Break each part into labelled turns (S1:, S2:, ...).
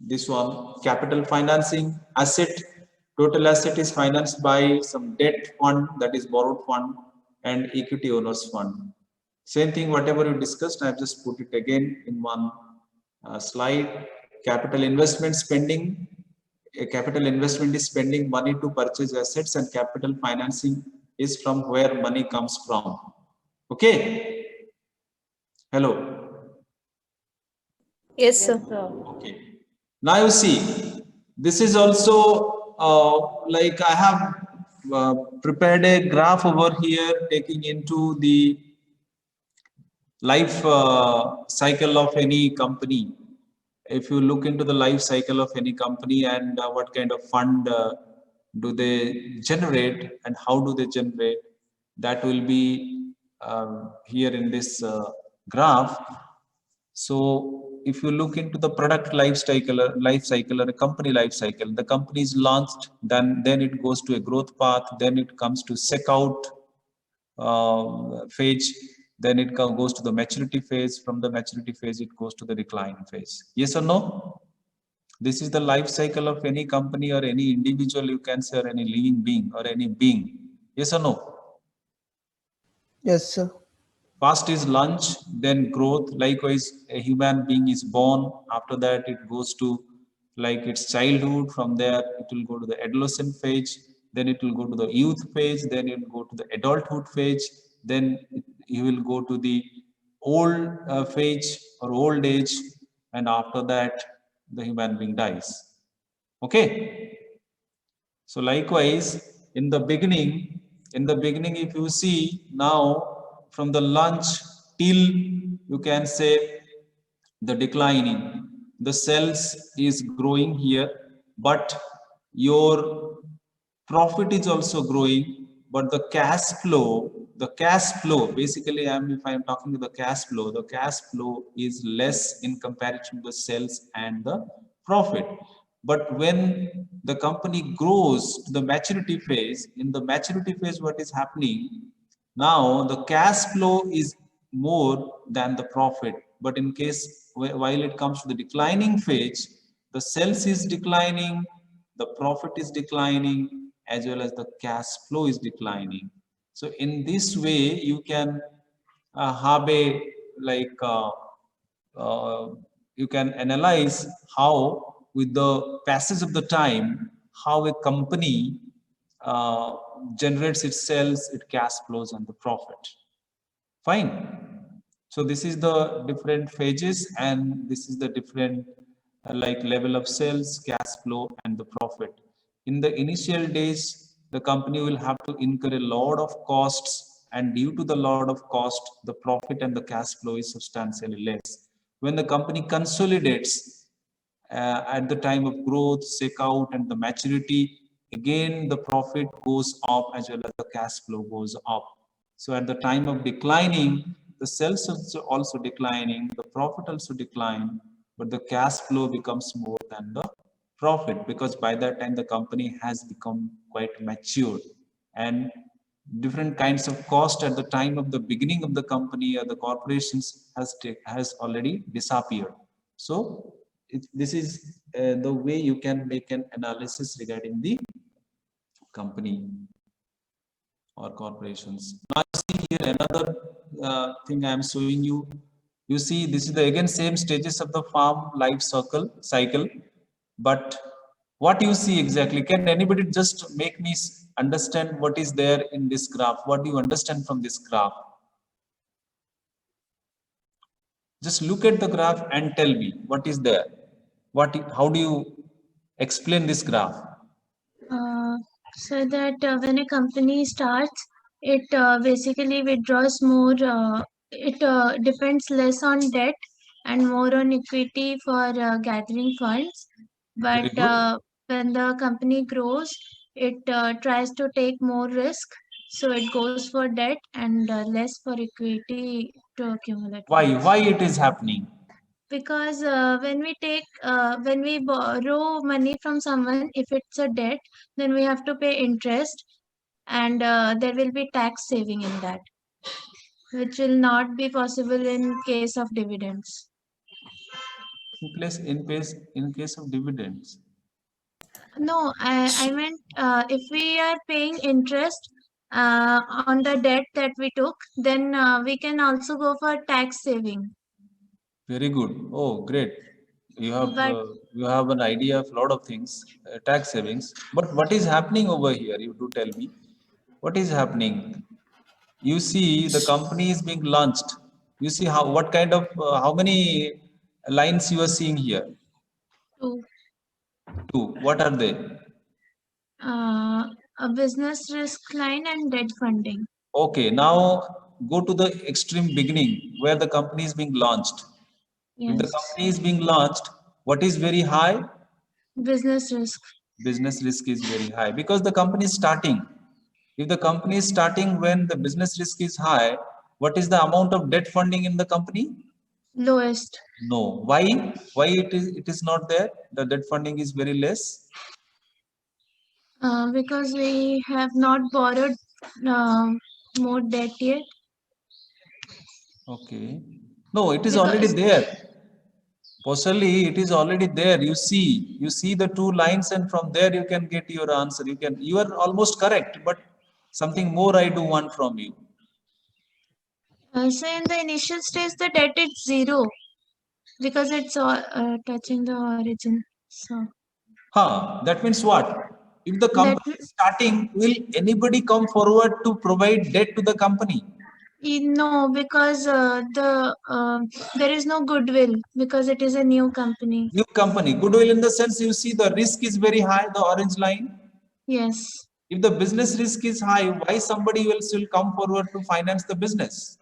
S1: This one, capital financing, asset, total asset is financed by some debt fund, that is borrowed fund, and equity owners fund. Same thing, whatever you discussed, I have just put it again in one slide. Capital investment spending, a capital investment is spending money to purchase assets, and capital financing is from where money comes from. Okay. Hello.
S2: Yes, sir.
S1: Okay. Now you see, this is also like I have prepared a graph over here taking into the life cycle of any company. If you look into the life cycle of any company and what kind of fund do they generate and how do they generate, that will be here in this graph. So if you look into the product life cycle or a company life cycle, the company is launched, then it goes to a growth path, then it comes to sec out phase, then it goes to the maturity phase. From the maturity phase, it goes to the decline phase. Yes or no? This is the life cycle of any company or any individual, you can say, or any living being or any being. Yes or no?
S3: Yes, sir.
S1: First is launch, then growth. Likewise, a human being is born. After that, it goes to like its childhood. From there, it will go to the adolescent phase. Then it will go to the youth phase. Then it will go to the adulthood phase. Then you will go to the old phase or old age. And after that, the human being dies. Okay. So likewise, in the beginning, if you see now, from the launch till, you can say, the declining, the cells is growing here, but your profit is also growing, but the cash flow, basically, if I'm talking to the cash flow is less in comparison to the sales and the profit. But when the company grows to the maturity phase, in the maturity phase, what is happening? Now the cash flow is more than the profit. But in case, while it comes to the declining phase, the sales is declining, the profit is declining, as well as the cash flow is declining. So in this way, you can have a like you can analyze how, with the passage of the time, how a company generates its sales, its cash flows, and the profit. Fine. So this is the different phases, and this is the different like level of sales, cash flow, and the profit. In the initial days, the company will have to incur a lot of costs, and due to the lot of cost, the profit and the cash flow is substantially less. When the company consolidates at the time of growth, sec out, and the maturity, again the profit goes up as well as the cash flow goes up. So at the time of declining, the sales also declining, the profit also decline, but the cash flow becomes more than the profit, because by that time the company has become quite mature, and different kinds of cost at the time of the beginning of the company or the corporations has already disappeared. So this is the way you can make an analysis regarding the company or corporations. Now see here another thing I am showing you. You see, this is the again same stages of the farm life cycle, but what you see exactly? Can anybody just make me understand what is there in this graph? What do you understand from this graph? Just look at the graph and tell me what is there. How do you explain this graph?
S4: So that when a company starts, it basically withdraws more, it depends less on debt and more on equity for gathering funds. But when the company grows, it tries to take more risk. So it goes for debt and less for equity to accumulate.
S1: Why it is happening?
S4: Because when we borrow money from someone, if it's a debt, then we have to pay interest, and there will be tax saving in that, which will not be possible in case of dividends.
S1: In case of dividends.
S4: No, I meant if we are paying interest on the debt that we took, then we can also go for tax saving.
S1: Very good. Oh, great.
S4: But
S1: You have an idea of a lot of things, tax savings. But what is happening over here? You do tell me. What is happening? You see, the company is being launched. You see how many lines you are seeing here?
S4: to
S1: Two. What are they?
S4: a business risk line and debt funding.
S1: Okay. Now go to the extreme beginning where the company is being launched. If the
S4: Yes,
S1: company is being launched, what is very high?
S4: business risk.
S1: Business risk is very high because the company is starting. If the company is starting when the business risk is high, what is the amount of debt funding in the company?
S4: Lowest
S1: No. Why? Why it is not there? The debt funding is very less.
S4: because we have not borrowed uh, more debt yet.
S1: Okay. No, it is already
S4: Because
S1: there. Possibly it is already there. You see the two lines, and from there you can get your answer. You are almost correct, but something more I do want from you.
S4: so in the initial stage, the debt is zero because it's touching the origin. So
S1: That means what? If the
S4: that
S1: company is starting, will anybody come forward to provide debt to the company?
S4: no, because there is no goodwill because it is a new company.
S1: New company, goodwill in the sense you see the risk is very high, the orange line.
S4: Yes,
S1: If the business risk is high, why somebody will still come forward to finance the business?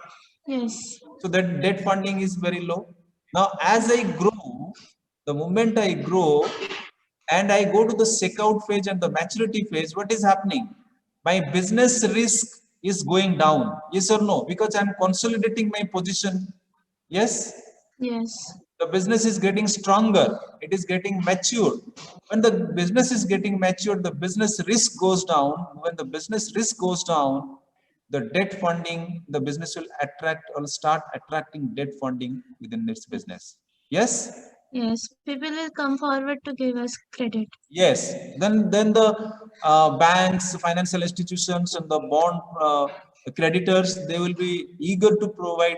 S4: yes,
S1: So that debt funding is very low. Now, as I grow, the moment I grow and I go to the checkout phase and the maturity phase, what is happening? My business risk is going down. Yes or no? Because I'm consolidating my position. Yes,
S4: yes,
S1: the business is getting stronger. It is getting matured. When the business is getting matured, the business risk goes down. When the business risk goes down, the debt funding, the business will attract or start attracting debt funding within its business. Yes.
S4: yes. People will come forward to give us credit.
S1: Yes, then the banks, financial institutions, and the bond creditors, they will be eager to provide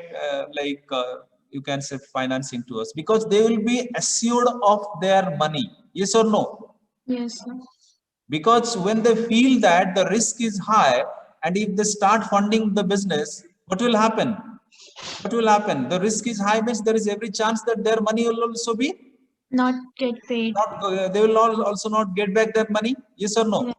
S1: you can say financing to us because they will be assured of their money. Yes or no?
S4: Yes, sir.
S1: Because when they feel that the risk is high, and if they start funding the business, what will happen? What will happen? The risk is high means there is every chance that their money will also be
S4: Not get paid.
S1: not. They will also not get back their money. Yes or
S4: Yes,
S1: no?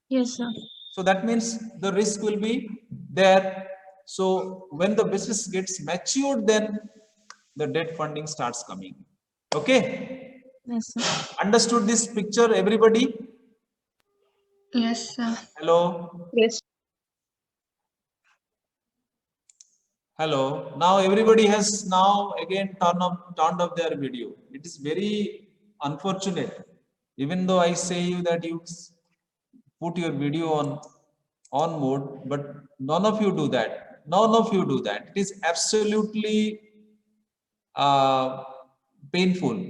S4: yes, sir.
S1: So that means the risk will be there. So when the business gets matured, then the debt funding starts coming. Okay.
S4: Yes, sir.
S1: Understood this picture, everybody?
S4: Yes, sir.
S1: Hello.
S3: Yes.
S1: Hello. Now everybody has now again turned off their video. It is very unfortunate. Even though I say you that you put your video on mode, but none of you do that. None of you do that. It is absolutely uh, painful.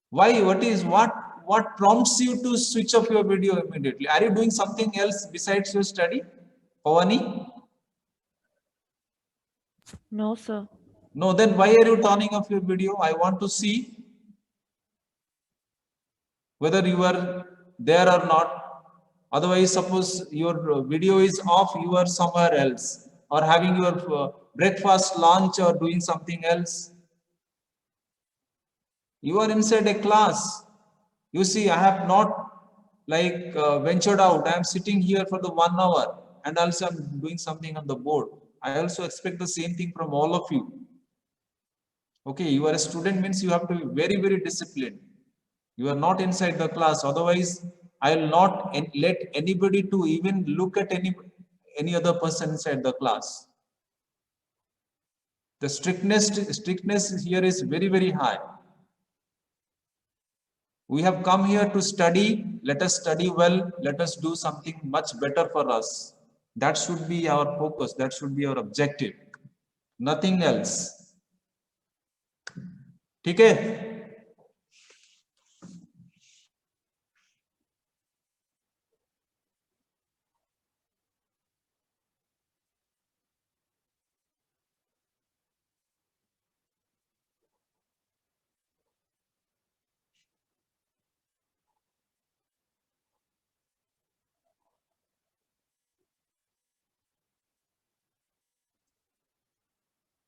S1: Why? What prompts you to switch off your video immediately? Are you doing something else besides your study, Pavani?
S2: No, sir.
S1: No, then why are you turning off your video? I want to see whether you are there or not. Otherwise, suppose your video is off, you are somewhere else or having your breakfast, lunch, or doing something else. You are inside a class. You see, I have not ventured out. I am sitting here for the 1 hour and also I'm doing something on the board. I also expect the same thing from all of you. Okay, you are a student means you have to be very, very disciplined. You are not inside the class. Otherwise, I will not let anybody to even look at any other person inside the class. The strictness here is very, very high. We have come here to study. Let us study well. Let us do something much better for us. That should be our focus. That should be our objective. Nothing else. ठीक है।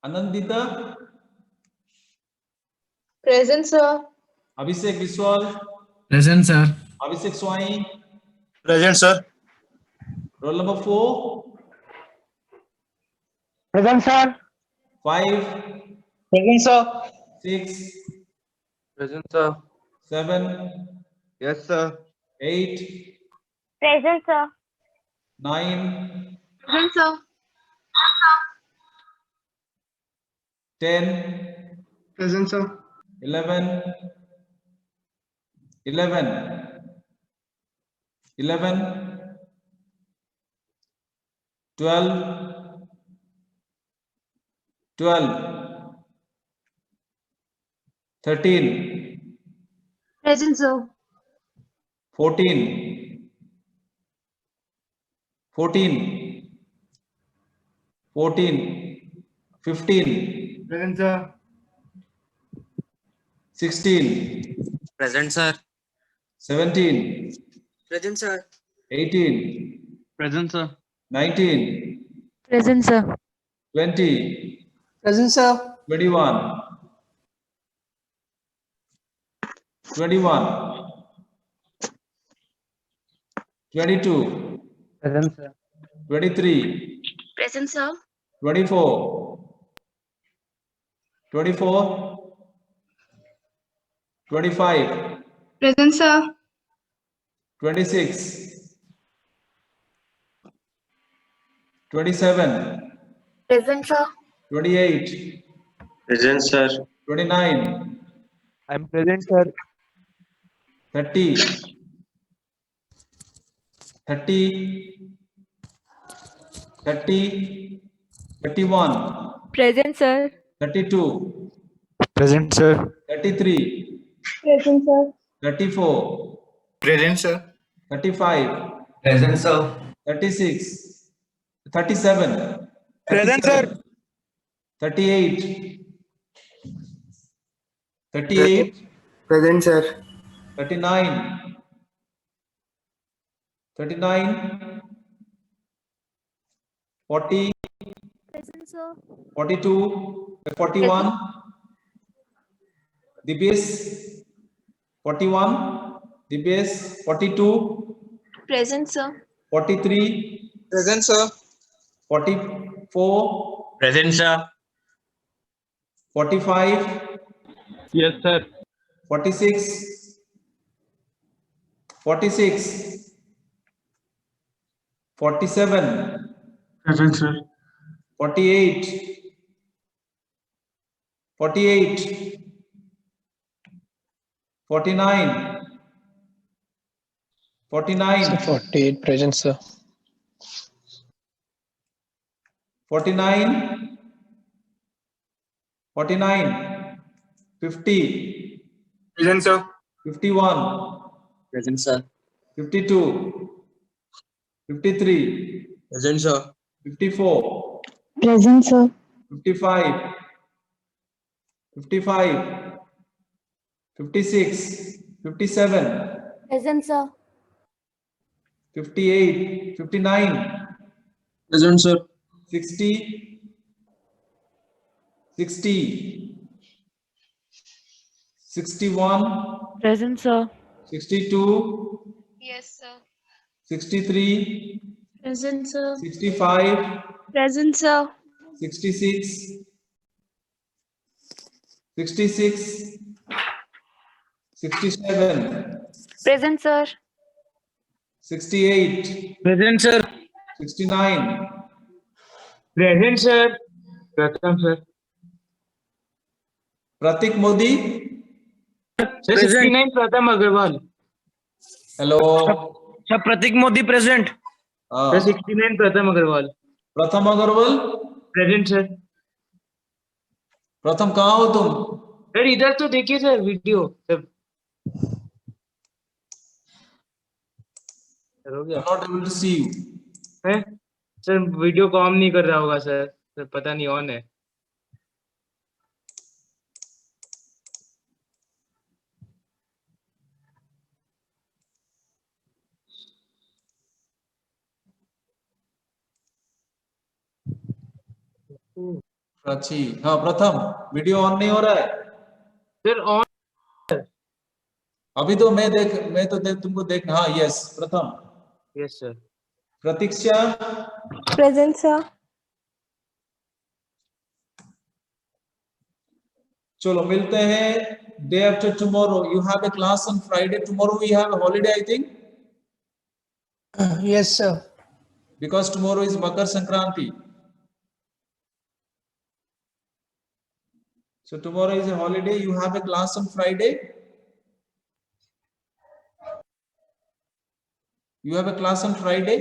S1: Anandita,
S2: Present, sir.
S1: Abhishek Vishwal,
S5: Present, sir.
S1: Abhishek Swai,
S6: Present, sir.
S1: roll number 4,
S3: Present, sir.
S1: 5,
S6: Present, sir.
S1: 6,
S6: Present, sir.
S1: 7,
S6: Yes, sir.
S1: 8,
S2: Present, sir.
S1: 9,
S2: Present, sir.
S1: 10,
S6: Present, sir.
S1: 11, 11, 12, 12, 13,
S2: Present, sir.
S1: 14, 14, 14, 15,
S6: Present, sir.
S1: 16,
S5: Present, sir.
S1: 17,
S5: Present, sir.
S1: 18,
S6: Present, sir.
S1: 19,
S2: Present, sir.
S1: 20,
S3: Present, sir.
S1: 21, 21, 22,
S6: Present, sir.
S1: 23,
S2: Present, sir.
S1: 24, 24, 25,
S2: Present, sir.
S1: 26, 27,
S2: Present, sir.
S1: 28,
S6: Present, sir.
S1: 29,
S6: I'm present, sir.
S1: 30, 30, 30, 31,
S2: Present, sir.
S1: 32,
S6: Present, sir.
S1: 33,
S2: Present, sir.
S1: 34,
S6: Present, sir.
S1: 35,
S5: Present, sir.
S1: 36, 37,
S6: Present, sir.
S1: 38, 38,
S6: Present, sir.
S1: 39, 39, 40,
S2: Present, sir.
S1: 42, 41, the base, 41, the base, 42,
S2: Present, sir.
S1: 43,
S6: Present, sir.
S1: 44,
S6: Present, sir.
S1: 45,
S6: Yes, sir.
S1: 46, 46, 47,
S6: Present, sir.
S1: 48, 48, 49, 49,
S3: 48. Present, sir.
S1: 49, 49, 50,
S6: Present, sir.
S1: 51,
S5: Present, sir.
S1: 52, 53,
S5: Present, sir.
S1: 54,
S2: Present, sir.
S1: 55, 55, 56, 57,
S2: Present, sir.
S1: 58, 59,
S5: Present, sir.
S1: 60, 60, 61,
S2: Present, sir.
S1: 62,
S2: Yes, sir.
S1: 63,
S4: Present, sir.
S1: 65,
S2: Present, sir.
S1: 66, 66, 67,
S2: Present, sir.
S1: 68,
S6: Present, sir.
S1: 69,
S6: Present, sir. Welcome, sir.
S1: Pratik Modi.
S6: Sir, 69 Pratham Agarwal.
S1: Hello.
S6: Sir, Pratik Modi present. Sir, 69 Pratham Agarwal.
S1: प्रथम Agarwal,
S6: Present, sir.
S1: प्रथम कहाँ हो तुम?
S6: Sir इधर तो देखिए sir video sir हो गया
S1: I'm not able to see you.
S6: है सर वीडियो कॉम नहीं कर रहा होगा सर पता नहीं ऑन है
S1: प्राची, हाँ प्रथम, वीडियो ऑन नहीं हो रहा है।
S6: सर ऑन
S1: अभी तो मैं तो तुमको देख, हाँ yes Pratham.
S6: Yes sir
S1: Pratiksha,
S2: Present, sir.
S1: चलो मिलते हैं day after tomorrow. You have a class on Friday, tomorrow we have a holiday I think,
S3: Yes, sir.
S1: because tomorrow is Makar Sankranti. So tomorrow is a holiday. You have a class on Friday. You have a class on Friday.